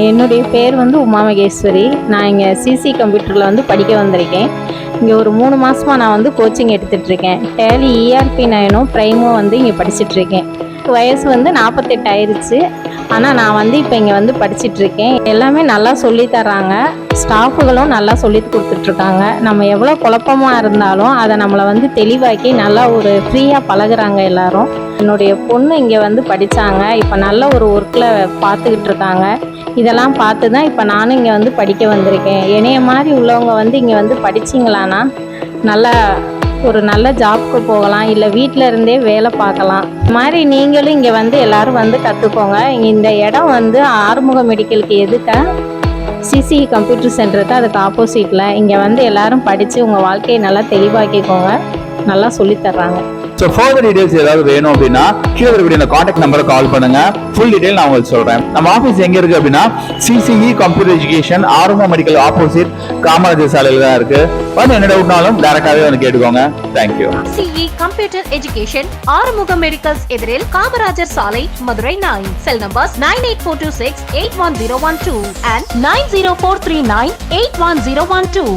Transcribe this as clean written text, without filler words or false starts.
என்னுடைய பேர் வந்து உமா மகேஸ்வரி. நான் இங்கே சிசி கம்ப்யூட்டரில் வந்து படிக்க வந்திருக்கேன். இங்கே ஒரு 3 மாதமாக நான் வந்து கோச்சிங் எடுத்துகிட்ருக்கேன். டேலி ERP9 ப்ரைமும் வந்து இங்கே படிச்சுட்ருக்கேன். வயசு வந்து 48 ஆயிடுச்சு. ஆனால் நான் வந்து இப்போ இங்கே வந்து படிச்சுட்ருக்கேன். எல்லாமே நல்லா சொல்லித்தராங்க. ஸ்டாஃபுகளும் நல்லா சொல்லி கொடுத்துட்ருக்காங்க. நம்ம எவ்வளோ குழப்பமாக இருந்தாலும் அதை நம்மளை வந்து தெளிவாக்கி நல்லா ஒரு ஃப்ரீயாக பழகுறாங்க எல்லாரும். என்னுடைய பொண்ணு இங்கே வந்து படித்தாங்க. இப்போ நல்ல ஒரு ஒர்க்கில் பார்த்துக்கிட்டு இருக்காங்க. இதெல்லாம் பார்த்து தான் இப்போ நானும் இங்கே வந்து படிக்க வந்திருக்கேன். என்னைய மாதிரி உள்ளவங்க வந்து இங்கே வந்து படிச்சிங்களான்னா நல்லா ஒரு நல்ல ஜாப்க்கு போகலாம், இல்லை வீட்டில் இருந்தே வேலை பார்க்கலாம். இது மாதிரி நீங்களும் இங்கே வந்து எல்லோரும் வந்து கற்றுக்கோங்க. இந்த இடம் வந்து ஆறுமுக மெடிக்கலுக்கு எதுக்க சிசி கம்ப்யூட்டர் சென்டர் தான், அதுக்கு ஆப்போசிட்டில். இங்கே வந்து எல்லோரும் படித்து உங்கள் வாழ்க்கையை நல்லா தெளிவாக்கிக்கோங்க. நல்லா சொல்லித்தர்றாங்க. ஸோ ஃபர்தர் டீடைல்ஸ் ஏதாவது வேணும் அப்படின்னா கீழே இருக்கக்கூடிய இந்த கான்டாக்ட் நம்பரை கால் பண்ணுங்க. ஃபுல் டீடைல் நான் உங்களுக்கு சொல்றேன். நம்ம ஆஃபீஸ் எங்க இருக்கு அப்படின்னா சிசிஇ கம்ப்யூட்டர் எஜுகேஷன் ஆறுமுக மெடிக்கல் ஆப்போசிட் காமராஜர் சாலையில் தான் இருக்கு. வந்து என்ன டவுட்னாலும் டைரக்டாவே வந்து கேட்டுக்கோங்க. தேங்க்யூ. சிஇ கம்ப்யூட்டர் எஜுகேஷன் ஆறுமுக மெடிக்கல்ஸ் எதிரில் காமராஜர் சாலை, மதுரை 9. செல் நம்பர்ஸ் 9842681012 and 90439811012.